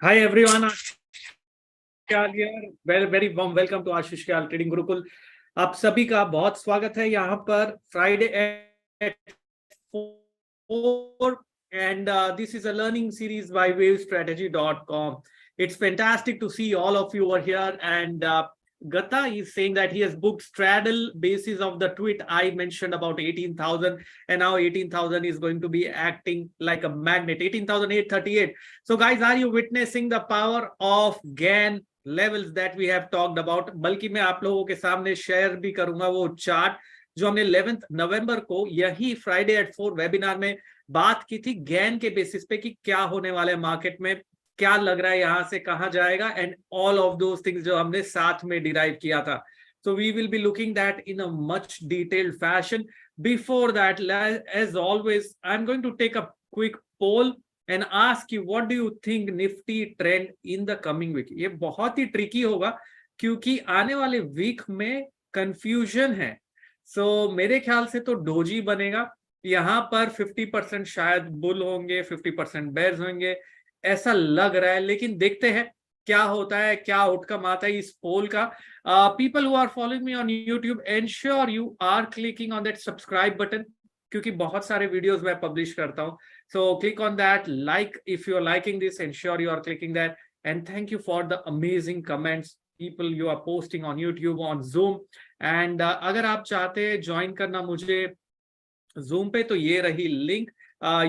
Hi everyone, Ashish Kyal here. Very warm welcome to Ashish Kyal Trading Gurukul. आप सभी का बहुत स्वागत है यहाँ पर Friday at 4 and this is a learning series by wavestrategy.com. It's fantastic to see all of you over here and Gata is saying that he has booked straddle basis of the tweet I mentioned about 18,000 and now 18,000 is going to be acting like a magnet, 18,838. So guys, are you witnessing the power of Gann levels that we have talked about? बल्कि मैं आप लोगों के सामने share भी करूंगा वो chart जो हमने 11 नवंबर को यही फ्राइडे एट 4 वेबिनार में बात की थी गैन के बेसिस पे कि क्या होने वाले मार्केट में, क्या लग रहा है यहां से कहां जाएगा and all of those things जो हमने साथ में डिराइव किया था. So we will be looking that in a much detailed fashion. Before that, as always, I'm going to take a quick poll and ask you what do you think Nifty trend in the coming week. ये बहुत ही tricky होगा क्योंकि आने वाले week में confusion है. सो मेरे ख्याल से तो डोजी बनेगा यहाँ पर 50% शायद बुल होंगे, 50% बेयर्स होंगे, ऐसा लग रहा है. लेकिन देखते हैं क्या होता है, क्या आउटकम आता है इस पोल का. People who are following me on YouTube, ensure you are clicking on that subscribe button क्योंकि बहुत सारे वीडियोस मैं पब्लिश करता हूँ. So click on that, like if you're liking this, ensure you are clicking that. And thank you for the amazing comments people you are posting on YouTube, on Zoom. And अगर आप चाहते हैं join करना मुझे Zoom पे तो ये रही link.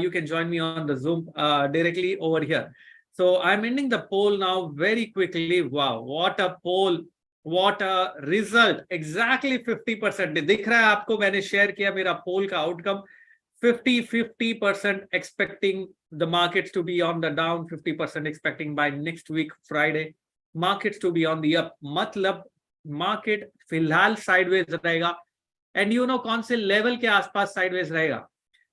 You can join me on the Zoom directly over here. So I'm ending the poll now very quickly. Wow, what a poll, what a result. Exactly 50% दिख रहा है आपको. मैंने शेयर किया मेरा पोल का outcome. 50% expecting the markets to be on the down, 50% expecting by next week Friday markets to be on the up. मतलब market फिलहाल sideways रहेगा. And you know कौन से लेवल के आसपास sideways रहेगा,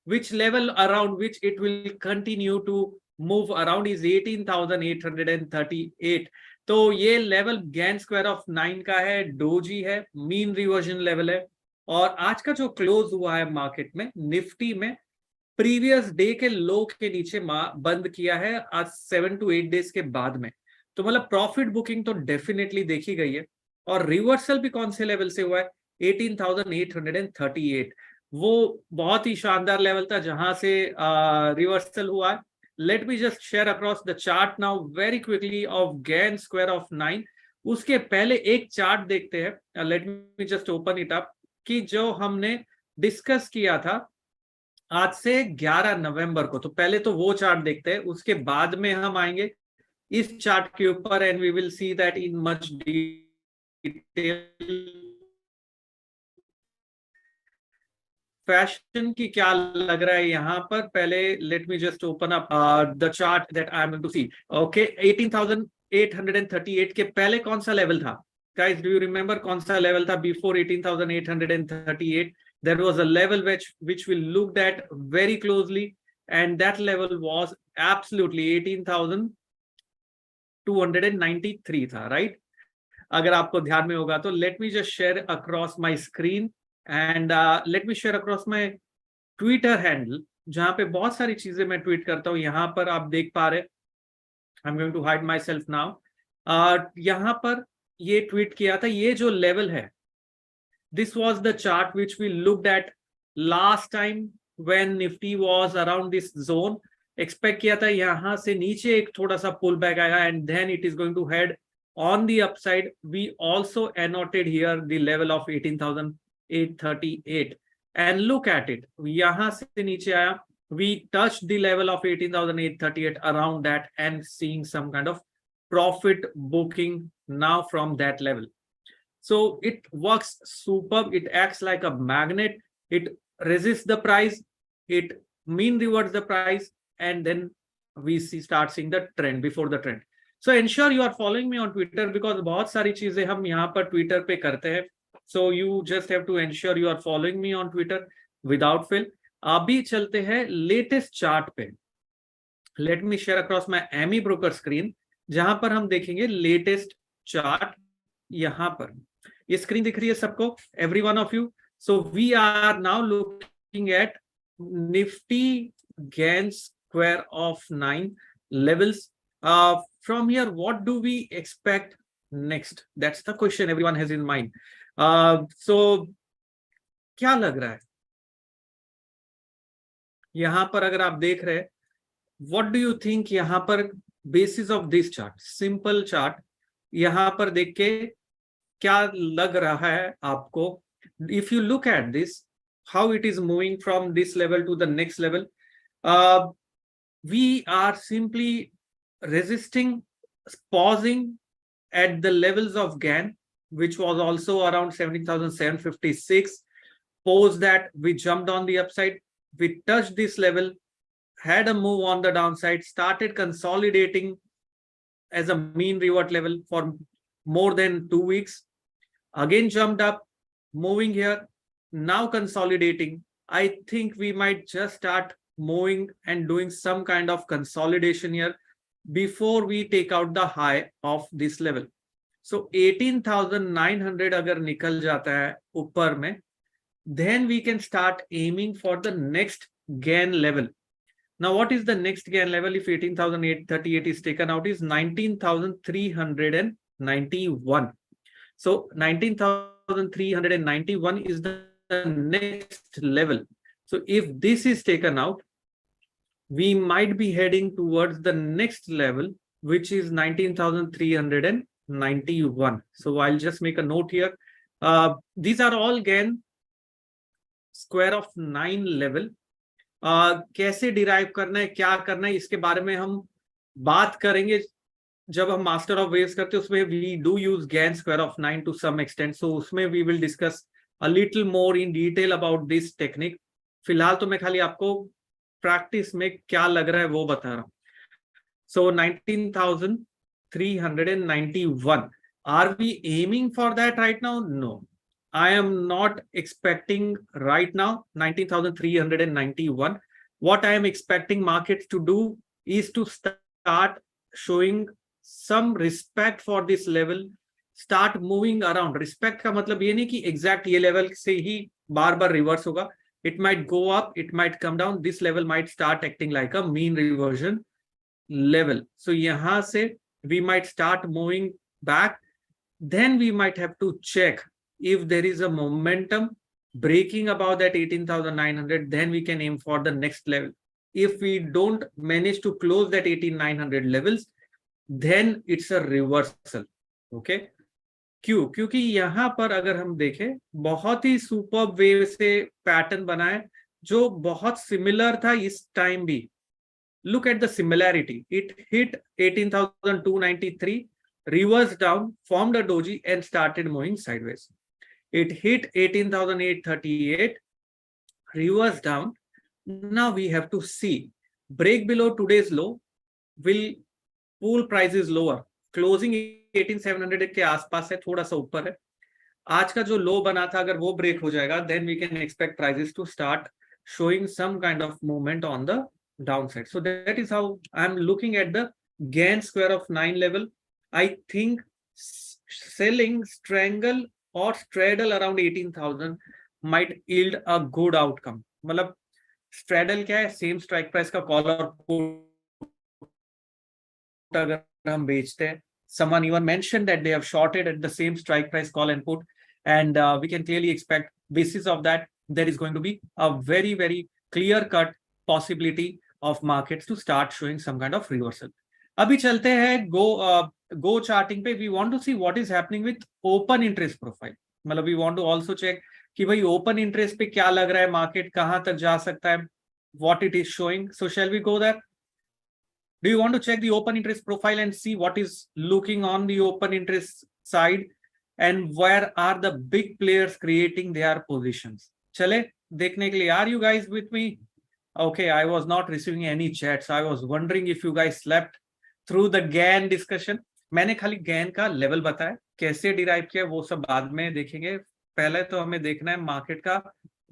which level around which it will continue to move around is 18,838. तो ये लेवल गैन स्क्वायर ऑफ 9 का है, डोजी है, मीन रिवर्जन लेवल है. और आज का जो क्लोज हुआ है मार्केट में निफ्टी में प्रीवियस डे के लो के नीचे बंद किया है आज 7 to 8 डेज के बाद में. तो मतलब प्रॉफिट बुकिंग तो डेफिनेटली देखी गई है. और रिवर्सल भी कौन से लेवल से हुआ है, 18,838. वो बहुत ही शानदार लेवल था जहां से रिवर्सल हुआ है. Let me just share across the chart now very quickly of Gann square of 9. उसके पहले एक चार्ट देखते हैं. Let me just open it up कि जो हमने डिस्कस किया था आज से 11 नवंबर को. तो पहले तो वो चार्ट देखते हैं, उसके बाद में हम आएंगे इस चार्ट के ऊपर and we will see that in much detail. Fashion की क्या लग रहा है यहाँ पर. पहले let me just open up the chart that I am going to see. Okay, 18,838 के पहले कौन सा लेवल था guys? Do you remember कौन सा लेवल था before 18,838? There was a level which we looked at very closely and that level was absolutely 18,293 था, right? अगर आपको ध्यान में होगा तो let me just share across my screen and let me share across my Twitter handle जहां पे बहुत सारी चीजें मैं ट्वीट करता हूँ. यहाँ पर आप देख पा रहे, I'm going to hide myself now. यहाँ पर ये ट्वीट किया था. ये जो लेवल है, this was the chart which we looked at last time when Nifty was around this zone. Expect किया था यहाँ से नीचे एक थोड़ा सा पुल बैक आएगा and then it is going to head on the upside. We also annotated here the level of 18,838 and look at it. यहाँ से नीचे आया, we touched the level of 18,838 around that and seeing some kind of profit booking now from that level. So it works superb. It acts like a magnet. It resists the price, it mean reverts the price, and then we start seeing the trend before the trend. So ensure you are following me on Twitter because बहुत सारी चीजें हम यहाँ पर Twitter पे करते हैं. So you just have to ensure you are following me on Twitter without fail. अभी चलते हैं लेटेस्ट चार्ट पे. Let me share across my AMI broker screen जहां पर हम देखेंगे लेटेस्ट चार्ट. यहाँ पर ये स्क्रीन दिख रही है सबको, every one of you. So we are now looking at Nifty Gann square of 9 levels. From here, what do we expect next? That's the question everyone has in mind. So क्या लग रहा है यहां पर? अगर आप देख रहे हैं, व्हाट डू यू थिंक यहां पर basis of this chart, simple chart, यहां पर देख के क्या लग रहा है आपको? If you look at this, how it is moving from this level to the next level, we are simply resisting, pausing at the levels of Gann, which was also around 17,756. Post that, we jumped on the upside, we touched this level, had a move on the downside, started consolidating as a mean revert level for more than 2 weeks, again jumped up, moving here, now consolidating. I think we might just start moving and doing some kind of consolidation here before we take out the high of this level. So 18,900 agar nikal jata hai upar mein, then we can start aiming for the next Gann level. Now, what is the next Gann level? If 18,838 is taken out, is 19,391. So 19,391 is the next level. So if this is taken out, we might be heading towards the next level, which is 19,391. So I'll just make a note here. These are all Gann square of 9 level. कैसे derive करना है, क्या करना है, इसके बारे में हम बात करेंगे जब हम मास्टर ऑफ वेव्स करते हैं. उसमें we do use Gann square of 9 to some extent. So उसमें we will discuss a little more in detail about this technique. फिलहाल तो मैं खाली आपको प्रैक्टिस में क्या लग रहा है वो बता रहा हूं. So 19,391, are we aiming for that right now? No, I am not expecting right now 19,391. What I am expecting markets to do is to start showing some respect for this level, start moving around. Respect का मतलब ये नहीं कि exact ये level से ही बार बार reverse होगा. It might go up, it might come down. This level might start acting like a mean reversion level. So यहाँ से we might start moving back. Then we might have to check if there is a momentum breaking above that 18,900, then we can aim for the next level. If we don't manage to close that 18,900 levels, then it's a reversal. Okay, क्यों? क्योंकि यहाँ पर अगर हम देखें, बहुत ही super wave से pattern बना है जो बहुत सिमिलर था इस टाइम भी. Look at the similarity. It hit 18,293, reversed down, formed a doji and started moving sideways. It hit 18,838, reversed down. Now we have to see, break below today's low, will pull prices lower. Closing 18,700 के आसपास है, थोड़ा सा ऊपर है. आज का जो लो बना था अगर वो ब्रेक हो जाएगा, then we can expect prices to start showing some kind of movement on the downside. So that is how I'm looking at the Gann square of 9 level. I think selling, strangle or straddle around 18,000 might yield a good outcome. मतलब straddle क्या है? Same strike price का call और put अगर हम बेचते हैं. Someone even mentioned that they have shorted at the same strike price call and put, and we can clearly expect basis of that there is going to be a very, very clear cut possibility of markets to start showing some kind of reversal. अभी चलते हैं go charting पे. We want to see what is happening with open interest profile. मतलब we want to also check कि भाई open interest पे क्या लग रहा है, मार्केट कहां तक जा सकता है, what it is showing. So shall we go there? Do you want to check the open interest profile and see what is looking on the open interest side and where are the big players creating their positions? चले देखने के लिए. Are you guys with me? Okay, I was not receiving any chats. I was wondering if you guys slept through the Gann discussion. मैंने खाली Gann का level बताया, कैसे derive किया वो सब बाद में देखेंगे. पहले तो हमें देखना है मार्केट का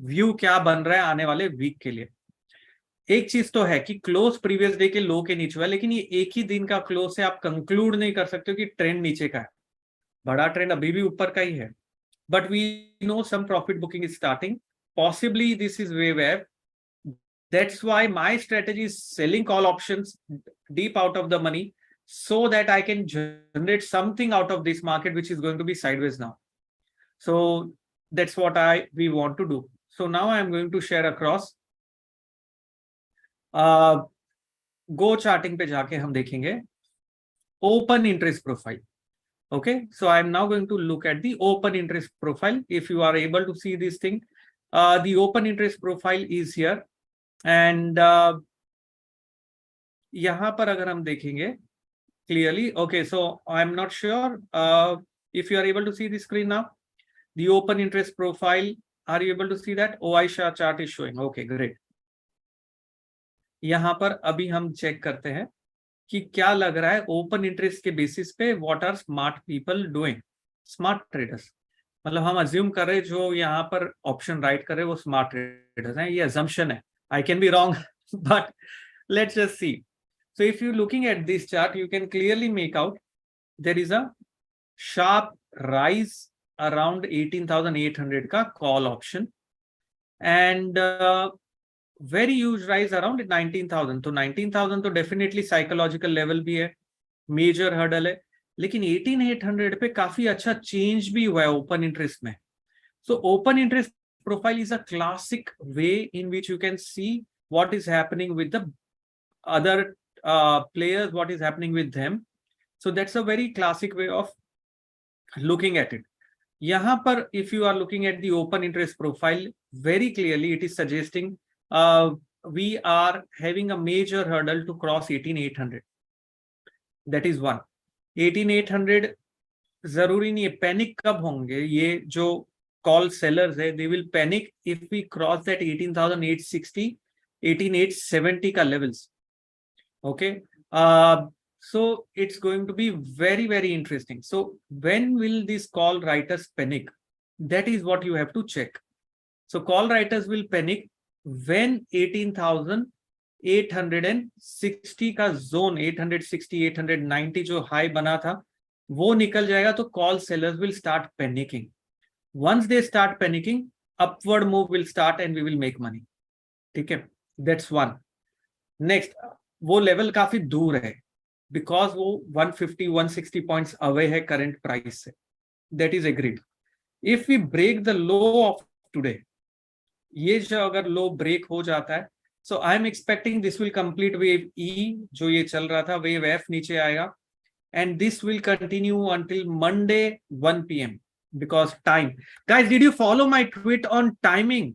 व्यू क्या बन रहा है आने वाले वीक के लिए. एक चीज तो है कि क्लोज प्रीवियस डे के लो के नीचे हुआ, लेकिन ये एक ही दिन का क्लोज से आप कंक्लूड नहीं कर सकते हो कि ट्रेंड नीचे का है. बड़ा ट्रेंड अभी भी ऊपर का ही है. But we know some profit booking is starting. Possibly this is way wave. That's why my strategy is selling call options deep out of the money, so that I can generate something out of this market, which is going to be sideways now. So that's what we want to do. So now I'm going to share across. Go charting पे जाके हम देखेंगे open interest profile. Okay, so I'm now going to look at the open interest profile. If you are able to see this thing, the open interest profile is here, and यहाँ पर अगर हम देखेंगे clearly, okay, so I'm not sure if you are able to see the screen now. The open interest profile, are you able to see that? OI chart is showing. Okay, great. यहाँ पर अभी हम check करते हैं कि क्या लग रहा है ओपन इंटरेस्ट के बेसिस पे what are smart people doing, smart traders. मतलब हम अज्यूम कर रहे जो यहाँ पर ऑप्शन राइट कर रहे वो स्मार्ट ट्रेडर्स हैं, ये अजम्पशन है, I can be wrong but let's just see. So if you looking at this chart you can clearly make out there is a sharp rise around 18,800 का call option and very huge rise around 19,000। तो 19,000 तो definitely psychological level भी है, major hurdle है, लेकिन 18,800 पे काफी अच्छा चेंज भी हुआ है ओपन इंटरेस्ट में। So open interest profile is a classic way in which you can see what is happening with the other players, what is happening with them. So that's a very classic way of looking at it. यहाँ पर if you are looking at the open interest profile, very clearly it is suggesting we are having a major hurdle to cross 18,800. That is one. 18,800 जरूरी नहीं है, panic कब होंगे ये जो call sellers है, they will panic if we cross that 18,860, 18,870 का levels. Okay, so it's going to be very, very interesting. So when will these call writers panic? That is what you have to check. So call writers will panic when 18,860 का zone, 860, 890 जो high बना था वो निकल जाएगा तो call sellers will start panicking. Once they start panicking, upward move will start and we will make money. ठीक है, that's one. Next, वो लेवल काफी दूर है बिकॉज वो 150 160 पॉइंट्स अवे है करंट प्राइस से, that is agreed. If we break the low of today, ये जो अगर लो ब्रेक हो जाता है, so I am expecting this will complete wave E, जो ये चल रहा था वेव एफ नीचे आएगा and this will continue until Monday 1 PM because time. Guys, did you follow my tweet on timing?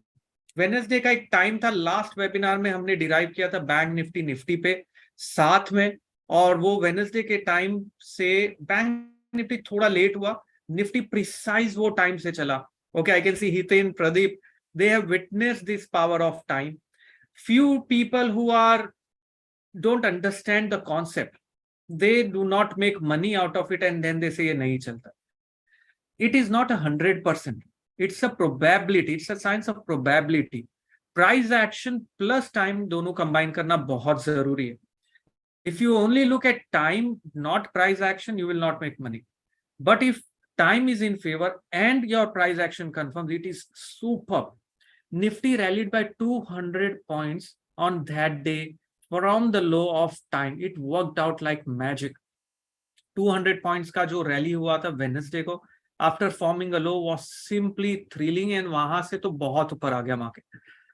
Wednesday का एक टाइम था, लास्ट वेबिनार में हमने डिराइव किया था बैंक निफ्टी निफ्टी पे साथ में, और वो वेडनेसडे के टाइम से बैंक निफ्टी थोड़ा लेट हुआ, निफ्टी प्रिसाइज वो टाइम से चला. Okay, I can see Hiten, Pradeep, they have witnessed this power of time. Few people who don't understand the concept, they do not make money out of it and then they say ये नहीं चलता. It is not 100%. It's a probability. It's a science of probability. Price action plus time दोनों combine करना बहुत जरूरी है. If you only look at time, not price action, you will not make money. But if time is in favor and your price action confirms, it is superb. Nifty rallied by 200 points on that day from the low of time. It worked out like magic. 200 points का जो rally हुआ था Wednesday को after forming a low was simply thrilling, and वहां से तो बहुत ऊपर आ गया market.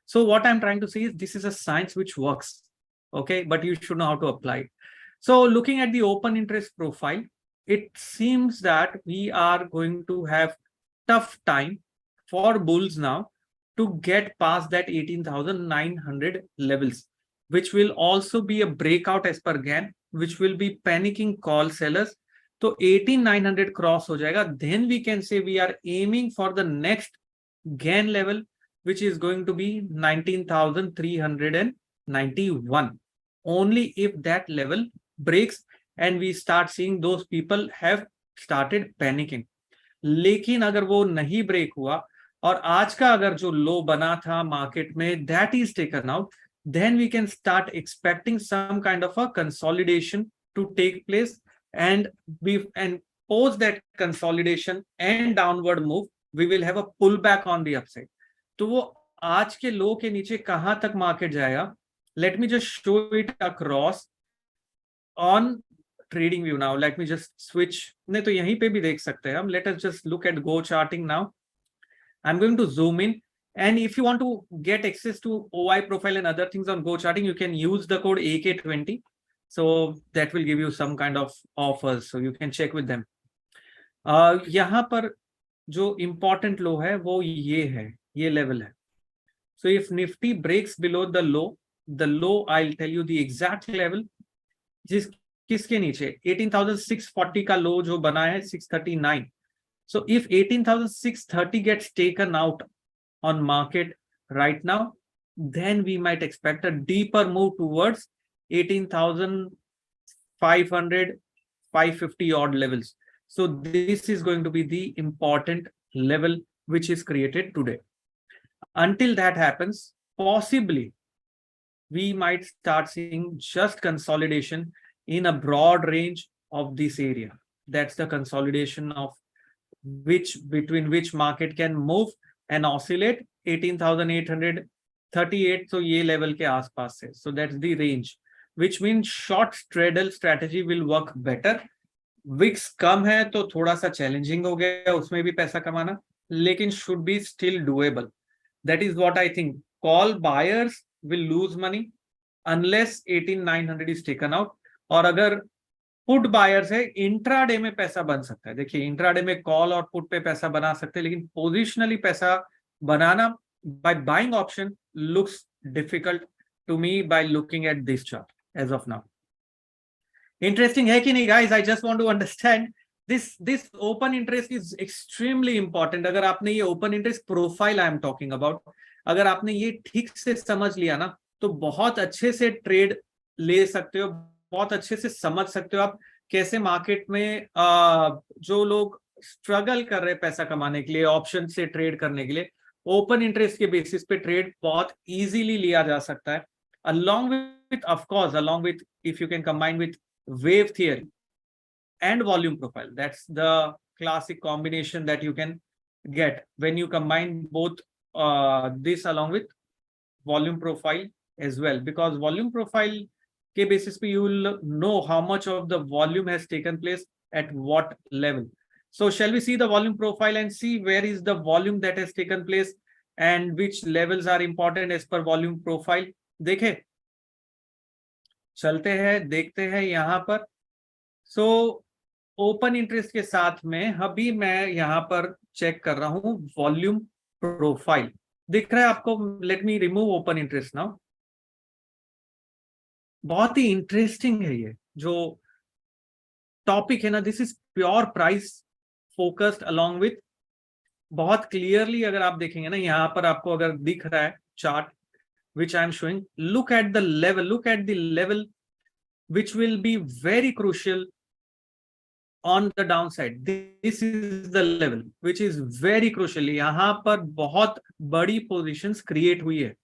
So what I'm trying to say is this is a science which works, okay, but you should know how to apply it. So looking at the open interest profile, it seems that we are going to have tough time for bulls now to get past that 18,900 levels, which will also be a breakout as per Gann, which will be panicking call sellers. तो 18,900 cross हो जाएगा, then we can say we are aiming for the next Gann level, which is going to be 19,391. Only if that level breaks and we start seeing those people have started panicking. लेकिन अगर वो नहीं break हुआ और आज का अगर जो लो बना था मार्केट में that is taken out, then we can start expecting some kind of a consolidation to take place. And post that consolidation and downward move, we will have a pullback on the upside. तो वो आज के लो के नीचे कहां तक market जाएगा? Let me just show it across on trading view now. Let me just switch. नहीं तो यहीं पे भी देख सकते हैं हम. Let us just look at Go charting now. I'm going to zoom in. And if you want to get access to OI profile and other things on Go charting, you can use the code AK20. So that will give you some kind of offers. So you can check with them. यहाँ पर जो important low है वो ये है, ये level है. So if Nifty breaks below the low I'll tell you the exact level. किसके नीचे 18,640 का लो जो बना है 639. So if 18,630 gets taken out on market right now, then we might expect a deeper move towards 18,500, 550 odd levels. So this is going to be the important level which is created today. Until that happens, possibly we might start seeing just consolidation in a broad range of this area. That's the consolidation of between which market can move and oscillate 18,838. So ये level के आसपास है. So that's the range, which means short straddle strategy will work better. VIX कम है तो थोड़ा सा challenging हो गया उसमें भी पैसा कमाना, लेकिन should be still doable. That is what I think. Call buyers will lose money unless 18,900 is taken out. और अगर पुट बायर्स है इंट्राडे में पैसा बन सकता है. देखिए इंट्राडे में कॉल और पुट पे पैसा बना सकते हैं, लेकिन पोजिशनली पैसा बनाना by buying option looks difficult to me by looking at this chart as of now. Interesting है कि नहीं guys? I just want to understand this open interest is extremely important. अगर आपने ये open interest profile I am talking about, अगर आपने ये ठीक से समझ लिया ना तो बहुत अच्छे से ट्रेड ले सकते हो, बहुत अच्छे से समझ सकते हो आप कैसे मार्केट में जो लोग स्ट्रगल कर रहे हैं पैसा कमाने के लिए, ऑप्शन से ट्रेड करने के लिए, ओपन इंटरेस्ट के बेसिस पे ट्रेड बहुत इजीली लिया जा सकता है. along with if you can combine with wave theory and volume profile. That's the classic combination that you can get when you combine both this along with volume profile as well, because volume profile के basis पे you will know how much of the volume has taken place at what level. So shall we see the volume profile and see where is the volume that has taken place and which levels are important as per volume profile. देखें, चलते हैं, देखते हैं यहाँ पर. So open interest के साथ में अभी मैं यहाँ पर चेक कर रहा हूँ वॉल्यूम प्रोफाइल. दिख रहा है आपको? Let me remove open interest now. बहुत ही इंटरेस्टिंग है ये जो टॉपिक है ना. This is pure price focused along with बहुत क्लियरली अगर आप देखेंगे ना यहाँ पर आपको अगर दिख रहा है chart which I am showing, look at the level which will be very crucial on the downside. This is the level which is very crucial. यहाँ पर बहुत बड़ी positions create हुई है.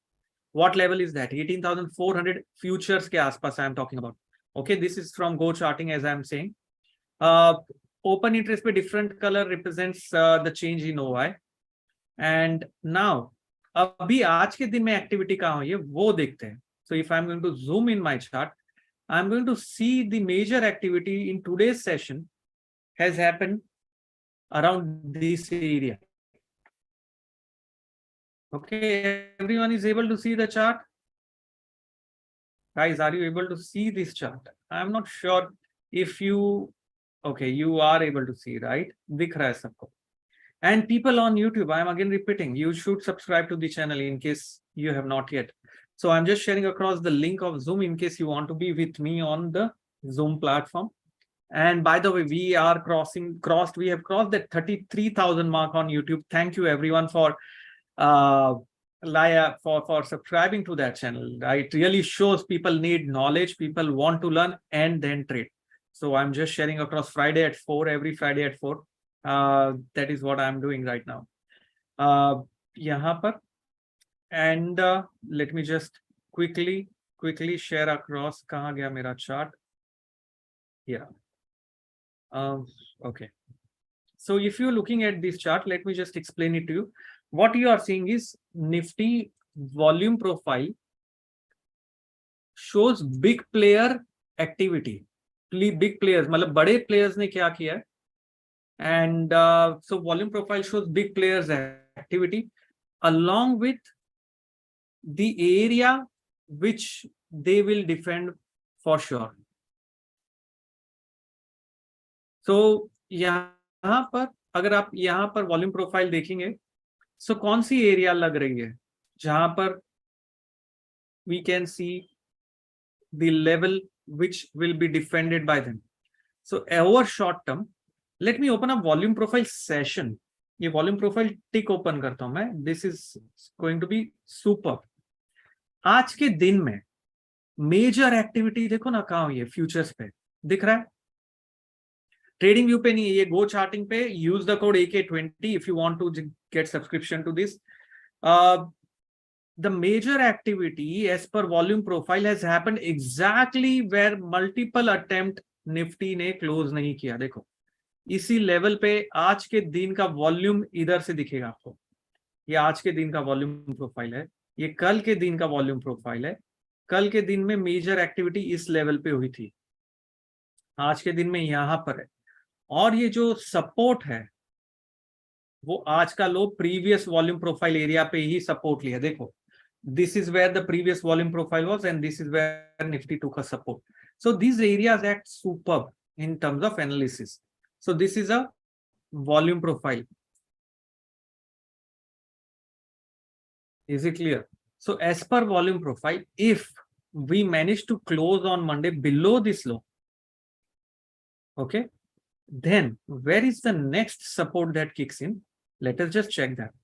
What level is that? 18,400 futures के आसपास I am talking about. Okay, this is from Go charting as I am saying. Open interest पे different color represents the change in OI. And now अभी आज के दिन में एक्टिविटी कहाँ हुई है वो देखते हैं. So if I'm going to zoom in my chart, I'm going to see the major activity in today's session has happened around this area. Okay, everyone is able to see the chart? Guys, are you able to see this chart? I'm not sure if you, okay, you are able to see, right? दिख रहा है सबको. And people on YouTube, I'm again repeating, you should subscribe to the channel in case you have not yet. So I'm just sharing across the link of Zoom in case you want to be with me on the Zoom platform. And by the way, we have crossed the 33,000 mark on YouTube. Thank you everyone for subscribing to that channel. It really shows people need knowledge, people want to learn and then trade. So I'm just sharing across Friday at 4, every Friday at 4. That is what I'm doing right now. यहाँ पर and let me just quickly share across. कहाँ गया मेरा chart? Yeah. Okay. So if you're looking at this chart, let me just explain it to you. What you are seeing is Nifty volume profile shows big player activity. big players, मतलब बड़े players ने क्या किया है, and so volume profile shows big players activity along with the area which they will defend for sure. So यहाँ पर अगर आप यहाँ पर वॉल्यूम प्रोफाइल देखेंगे, सो कौन सी एरिया लग रही है जहां पर we can see the level which will be defended by them. So over short term, let me open a volume profile session. ये वॉल्यूम प्रोफाइल टिक ओपन करता हूं मैं. This is going to be super. आज के दिन में major activity देखो ना कहां हुई है, फ्यूचर्स पे दिख रहा है, ट्रेडिंग व्यू पे नहीं है, ये गो चार्टिंग पे. Use the code AK20 if you want to get subscription to this. The major activity as per volume profile has happened exactly where multiple attempt Nifty ने क्लोज नहीं किया. देखो इसी लेवल पे आज के दिन का वॉल्यूम इधर से दिखेगा आपको. ये आज के दिन का वॉल्यूम प्रोफाइल है, ये कल के दिन का वॉल्यूम प्रोफाइल है. कल के दिन में मेजर एक्टिविटी इस लेवल पे हुई थी, आज के दिन में यहां पर है. और ये जो सपोर्ट है वो आज का लो प्रीवियस वॉल्यूम प्रोफाइल एरिया पे ही सपोर्ट लिया. देखो this is where the previous volume profile was and this is where Nifty took a support. So these areas act superb in terms of analysis. So this is a volume profile. Is it clear? So as per volume profile, if we manage to close on Monday below this low, okay, then where is the next support that kicks in? Let us just check that.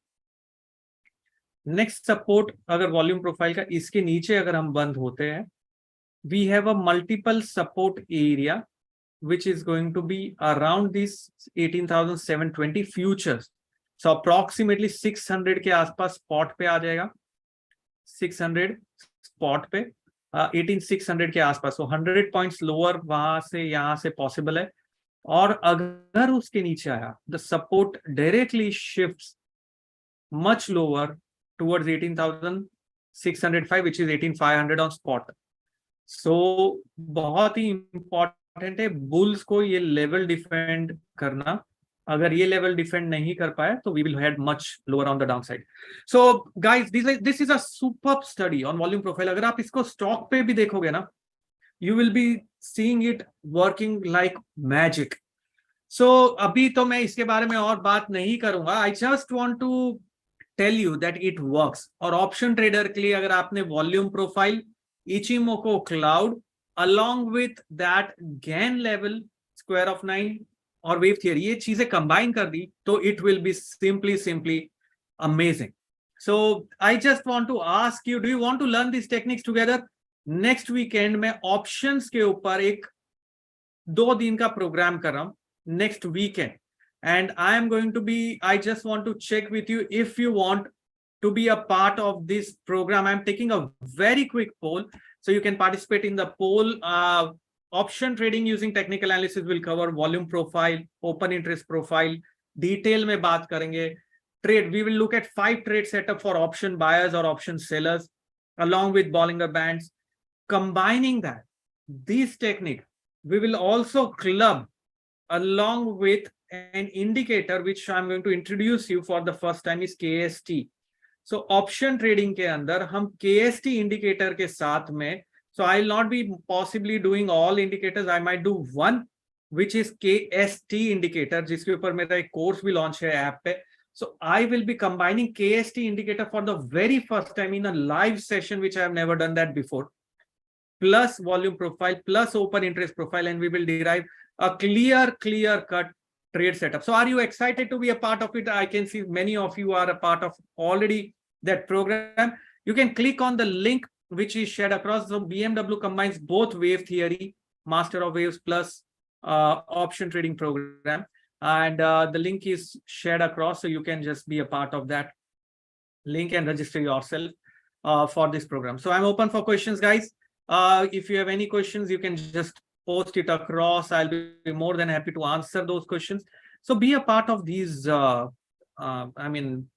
Next support अगर volume profile का इसके नीचे अगर हम बंद होते हैं, we have a multiple support area which is going to be around this 18,720 futures. So approximately 600 के आसपास स्पॉट पे आ जाएगा, 600 स्पॉट पे, 18,600 के आसपास. सो 100 पॉइंट्स लोअर वहां से यहां से पॉसिबल है. और अगर उसके नीचे आया, the support directly shifts much lower towards 18,605 which is 18,500 on spot. So बहुत ही इंपॉर्टेंट है बुल्स को ये लेवल डिफेंड करना. अगर ये लेवल डिफेंड नहीं कर पाए तो we will head much lower on the down side. So guys this is a superb study on volume profile. अगर आप इसको स्टॉक पे भी देखोगे ना, you will be seeing it working like magic. So अभी तो मैं इसके बारे में और बात नहीं करूंगा. I just want to tell you that it works. और ऑप्शन ट्रेडर के लिए अगर आपने volume profile, Ichimoku cloud along with that Gann level, square of 9 और वेव थियरी, ये चीजें कंबाइन कर दी तो it will be simply amazing. So I just want to ask you, do you want to learn this techniques together? Next weekend में options के ऊपर एक 2 दिन का प्रोग्राम कर रहा हूं next weekend. And I am going to be, I just want to check with you if you want to be a part of this program. I'm taking a very quick poll, so you can participate in the poll. Option trading using technical analysis will cover volume profile, open interest profile, detail में बात करेंगे. Trade, we will look at 5 trade setup for option buyers or option sellers along with Bollinger Bands. Combining that, this technique, we will also club along with an indicator which I'm going to introduce you for the first time is KST. So option trading के अंदर हम KST indicator के साथ में, so I'll not be possibly doing all indicators. I might do one which is KST indicator जिसके ऊपर मेरा एक कोर्स भी लॉन्च है ऐप पे. So I will be combining KST indicator for the very first time in a live session which I have never done that before, plus volume profile plus open interest profile, and we will derive a clear cut trade setup. So are you excited to be a part of it? I can see many of you are a part of already that program. You can click on the link which is shared across. So BMW combines both wave theory, master of waves plus option trading program, and the link is shared across, so you can just be a part of that link and register yourself for this program. So I'm open for questions, guys. If you have any questions, you can just post it across. I'll be more than happy to answer those questions. So be a part of these. I mean,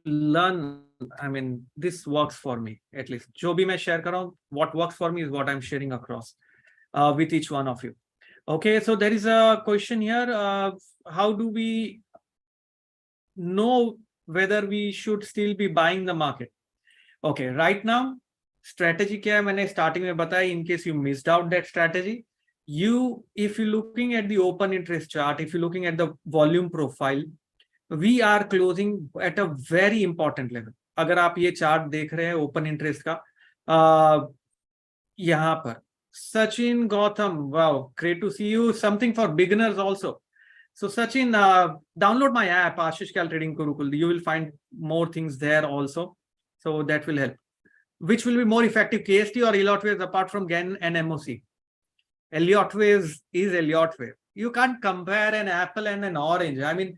learn. I mean, this works for me at least. जो भी मैं share कर रहा हूँ, what works for me is what I'm sharing across with each one of you. Okay, so there is a question here. How do we know whether we should still be buying the market? Okay, right now, strategy क्या है मैंने starting में बताया. In case you missed out that strategy, if you're looking at the open interest chart, if you're looking at the volume profile, we are closing at a very important level. अगर आप ये chart देख रहे हैं open interest का, यहाँ पर Sachin Gautam, wow, great to see you. Something for beginners also. So Sachin, download my app, Ashish Kyal Trading Gurukul. You will find more things there also. So that will help. Which will be more effective, KST or Elliott waves apart from Gann and MOC? Elliott waves is Elliott wave. You can't compare an apple and an orange. I mean,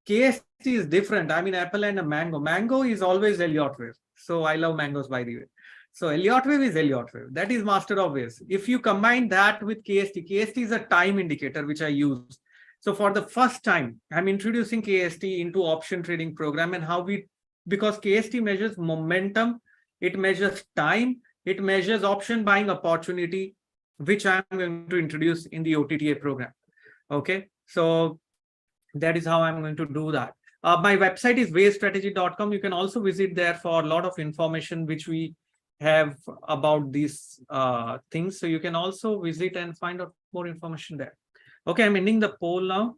KST is different. I mean, apple and a mango. Mango is always Elliott wave. So I love mangoes, by the way. So Elliott wave is Elliott wave. That is master of waves. If you combine that with KST, KST is a time indicator which I use. So for the first time, I'm introducing KST into option trading program, and because KST measures momentum, it measures time, it measures option buying opportunity, which I'm going to introduce in the OTTA program. Okay, so that is how I'm going to do that. My website is wavestrategy.com. You can also visit there for a lot of information which we have about these things. So you can also visit and find out more information there. Okay, I'm ending the poll now.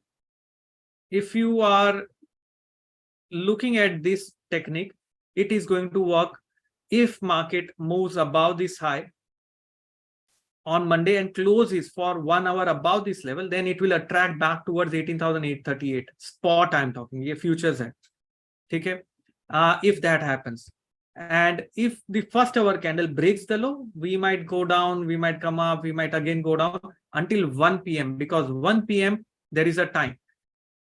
If you are looking at this technique, it is going to work if market moves above this high on Monday and closes for 1 hour above this level, then it will attract back towards 18,838 spot. I'm talking ये futures है, ठीक है? If that happens, and if the first hour candle breaks the low, we might go down, we might come up, we might again go down until 1 p.m. because 1 p.m. there is a time.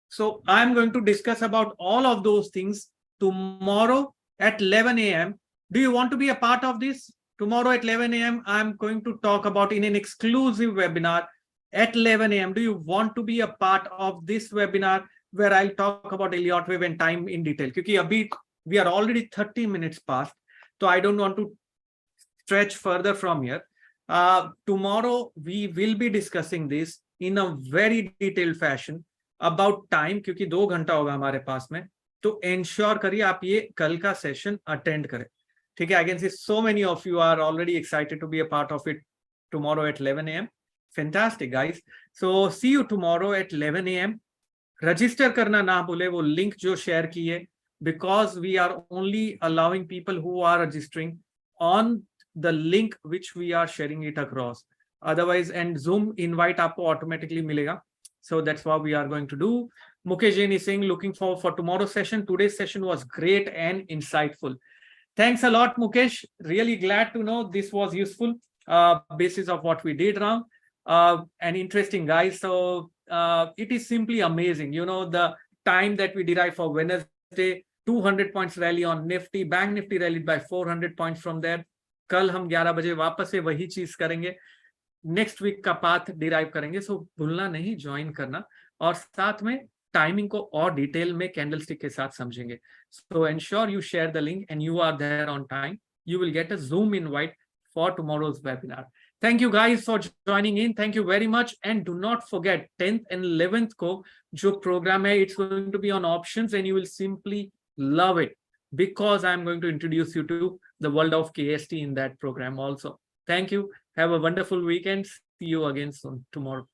So I'm going to discuss about all of those things tomorrow at 11 a.m. Do you want to be a part of this? Tomorrow at 11 a.m. I'm going to talk about in an exclusive webinar at 11 a.m. Do you want to be a part of this webinar where I'll talk about Elliott wave and time in detail? Because abhi we are already 30 minutes past, so I don't want to stretch further from here. Tomorrow we will be discussing this in a very detailed fashion about time, क्योंकि 2 घंटा होगा हमारे पास में, तो ensure करिए आप ये कल का session attend करें. ठीक है? I can see so many of you are already excited to be a part of it tomorrow at 11 a.m. Fantastic, guys. So see you tomorrow at 11 a.m. Register करना ना भूले, वो link जो share किए, because we are only allowing people who are registering on the link which we are sharing it across. Otherwise, and Zoom invite आपको automatically मिलेगा. So that's what we are going to do. Mukesh Jain is saying, looking forward for tomorrow's session. Today's session was great and insightful. Thanks a lot, Mukesh. Really glad to know this was useful basis of what we did now. And interesting, guys. So it is simply amazing. You know, the time that we derive for Wednesday, 200 points rally on Nifty, Bank Nifty rallied by 400 points from there. कल हम 11 बजे वापस से वही चीज करेंगे. Next week का path derive करेंगे. सो भूलना नहीं, ज्वाइन करना, और साथ में टाइमिंग को और डिटेल में कैंडलस्टिक के साथ समझेंगे. So ensure you share the link and you are there on time. You will get a Zoom invite for tomorrow's webinar. Thank you guys for joining in. Thank you very much. And do not forget 10th and 11th को जो program है, it's going to be on options and you will simply love it because I'm going to introduce you to the world of KST in that program also. Thank you. Have a wonderful weekend. See you again soon tomorrow.